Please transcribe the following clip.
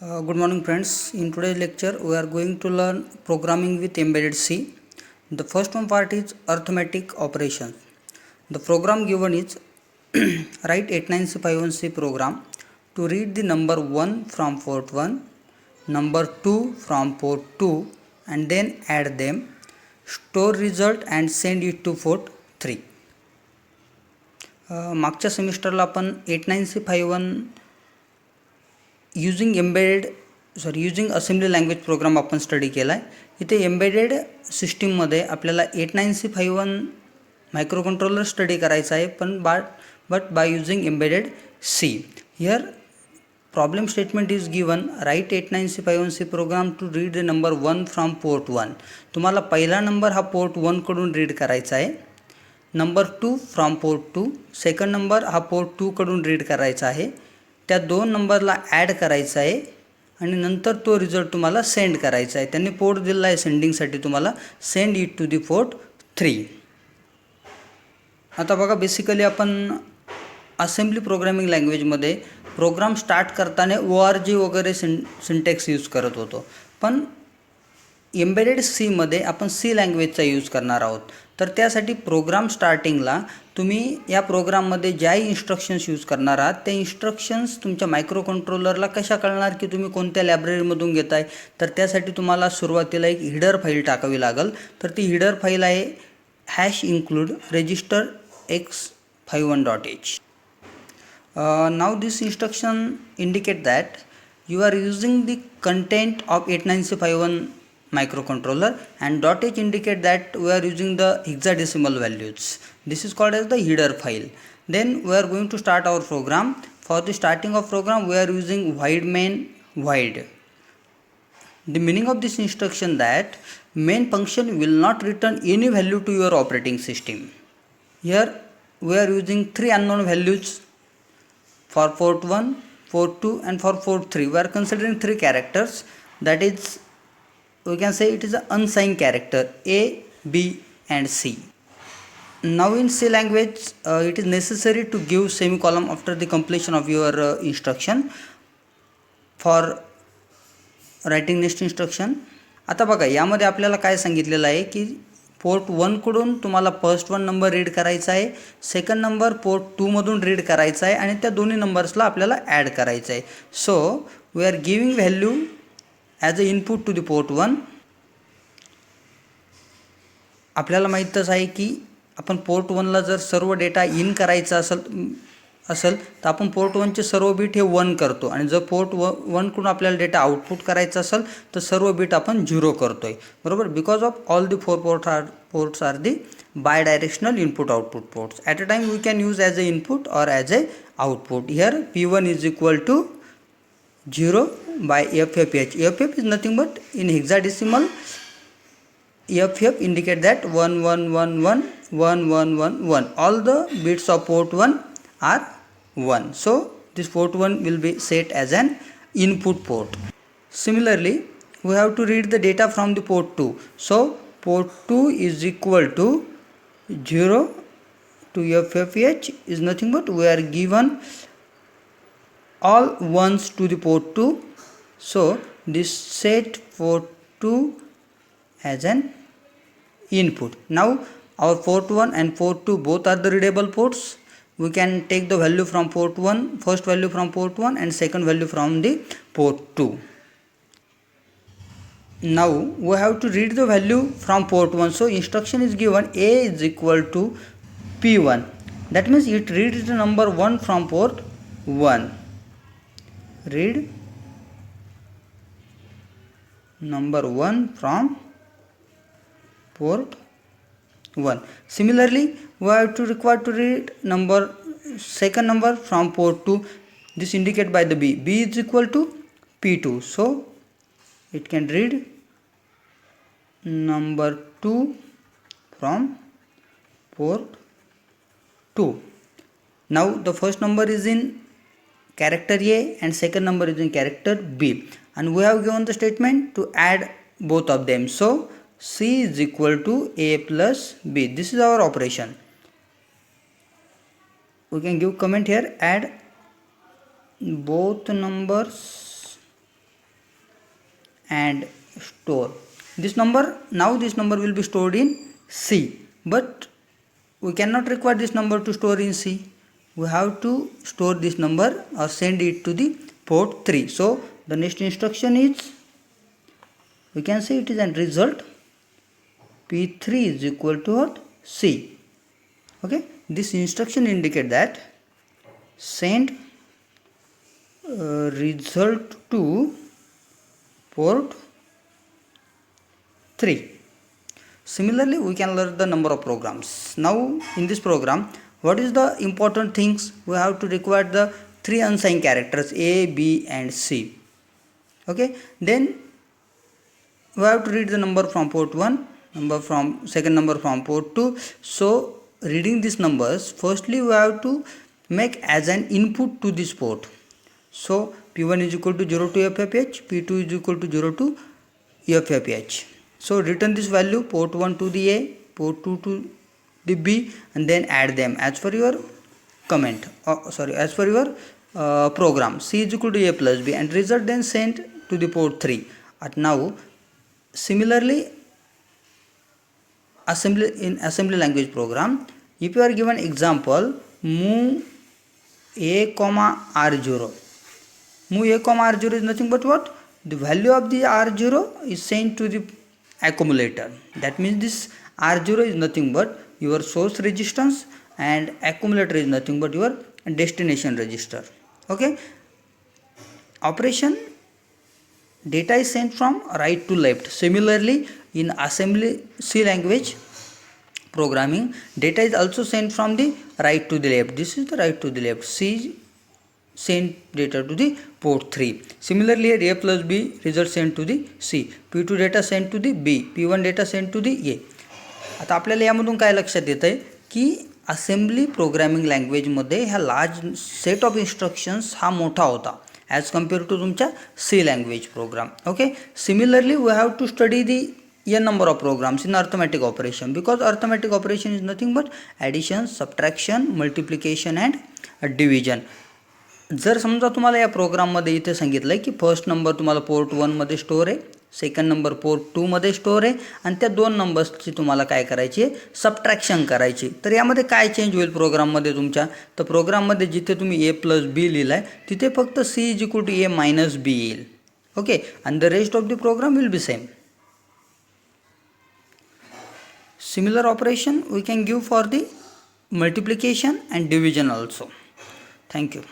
Good morning friends. In today's lecture we are going to learn programming with embedded C. The first one part is arithmetic operations. The program given is write 89C51C program to read the number 1 from port 1, number 2 from port 2 and then add them, store result and send it to port 3. मागच्या सेमिस्टरला आपण 89C51 using assembly language program आपण study केला आहे. इथे embedded सिस्टीममध्ये आपल्याला 89C51 microcontroller study करायचा आहे, but by using embedded C. Here problem statement is given write 89C51C program to read the number 1 from port 1. तुम्हाला पहिला नंबर हा पोर्ट 1 कडून रीड करायचा आहे, number 2 from port 2, second number हा पोर्ट 2 कडून रीड करायचा आहे, त्या दोन नंबरला ॲड करायचा आहे आणि नंतर तो रिझल्ट तुम्हाला सेंड करायचा आहे. त्यांनी पोर्ट दिला आहे सेंडिंगसाठी, तुम्हाला send it to the port 3. आता बघा, बेसिकली आपण असेंब्ली प्रोग्रामिंग लँग्वेजमध्ये प्रोग्राम स्टार्ट करताना ORG वगैरे सिंटॅक्स यूज करत होतो, पण एम्बेडेड सीमध्ये आपण सी लँग्वेजचा यूज करणार आहोत. तर त्यासाठी प्रोग्राम स्टार्टिंगला तुम्ही या प्रोग्राममध्ये ज्याही इन्स्ट्रक्शन्स यूज करणार आहात त्या इन्स्ट्रक्शन्स तुमच्या मायक्रोकंट्रोलरला कशा कळणार की तुम्ही कोणत्या लायब्ररीमधून घेताय. तर त्यासाठी तुम्हाला सुरुवातीला एक हिडर फाईल टाकावी लागेल. तर ती हिडर फाईल आहे #include register x51.h. Now this instruction indicate that you are using the content of 89C51 microcontroller, and .h indicate that we are using the hexadecimal values. This is called as the header file. Then we are going to start our program. For the starting of program we are using void main void. The meaning of this instruction that main function will not return any value to your operating system. Here we are using three unknown values for port 1, port 2 and for port 3. We are considering three characters, that is, we can say it is an unsigned character A, B and C. Now in C language it is necessary to give semicolon after the completion of your instruction for writing next instruction. आता बघा, यामध्ये आपल्याला काय सांगितलेलं आहे की port 1 कडून तुम्हाला फर्स्ट 1 नंबर रीड करायचा आहे, सेकंड नंबर पोर्ट 2 मधून रीड करायचा आहे आणि त्या दोन्ही नंबर्सला आपल्याला ॲड करायचं आहे. So we are giving value as a input to the port 1. आपल्याला माहीतच आहे की आपण पोर्ट 1ला जर सर्व डेटा इन करायचा असेल तर आपण पोर्ट 1चे सर्व बीट हे 1 करतो, आणि जर पोर्ट 1 कडून आपल्याला डेटा आउटपुट करायचा असेल तर सर्व बीट आपण 0 करतोय, बरोबर. Because of all the 4 ports are the bidirectional input output ports. At a time we can use as a input और as a output. Here P1 is equal to 0 by FFH. FF is nothing but in hexadecimal. FF indicate that 1 1 1 1 1 1 1 1. All the bits of port 1 are 1. So this port 1 will be set as an input port. Similarly, we have to read the data from the port 2. So port 2 is equal to 0 to FFH is nothing but we are given all ones to the port 2. So this set port 2 as an input. Now our port 1 and port 2 both are the readable ports. We can take the value from port 1, first value from port 1 and second value from the port 2. Now we have to read the value from port 1. So instruction is given A is equal to P1. That means it reads the number 1 from port 1. Read number 1 from port 1. Similarly, we have to require to read second number from port 2. This indicated by the B. B is equal to P2. So it can read number 2 from port 2. Now the first number is in character A and second number is in character B, and we have given the statement to add both of them. So C is equal to A plus B. This is our operation. We can give comment here, add both numbers and store. This number will be stored in C, but we cannot require this number to store in C. We have to store this number or send it to the port 3. So the next instruction is, we can say it is an result P3 is equal to what? C. Okay, this instruction indicate that send result to port 3. Similarly, we can learn the number of programs. Now in this program, what is the important things? We have to require the 3 unsigned characters A, B and C. Okay, then we have to read the number from port 1, second number from port 2. So reading these numbers, firstly we have to make as an input to this port. So P1 is equal to 0 to FFH, P2 is equal to 0 to FFH. So return this value port 1 to the A, port 2 to the B, and then add them as per your comment, as per your program. C is equal to A plus B, and result then sent to the port 3. And now similarly, assembly language program, if you are given example move A comma R0, move A comma R0 is nothing but what? The value of the R0 is sent to the accumulator. That means this R0 is nothing but your source resistance and accumulator is nothing but your destination register. Okay, operation data is sent from right to left. Similarly, in assembly C language programming, data is also sent from the right to the left. This is the right to the left. C send data to the port 3. Similarly, A plus B result sent to the C, P2 data sent to the B, P1 data sent to the A. आता आपल्याला यामधून काय लक्षात येतं आहे की assembly programming लँग्वेजमध्ये ह्या large set of instructions हा मोठा होता ॲज कम्पेअर टू तुमच्या C language program. Okay, similarly we have to study the n number of programs in arithmetic operation, because arithmetic operation is nothing but addition, subtraction, multiplication and division. जर समजा तुम्हाला या प्रोग्राममध्ये इथे सांगितलं आहे की first number तुम्हाला पोर्ट 1 मध्ये स्टोअर आहे, सेकंड नंबर पोर्ट 2 मध्ये स्टोअर आहे, आणि त्या दोन नंबर्सची तुम्हाला काय करायची आहे, सबट्रॅक्शन करायची. तर यामध्ये काय चेंज होईल प्रोग्राममध्ये तुमच्या? तर प्रोग्राममध्ये जिथे तुम्ही A प्लस बी लिहिला आहे तिथे फक्त C is equal to A minus B येईल. Okay, and the rest of the program will be same. Similar operation we can give for the multiplication and division also. Thank you.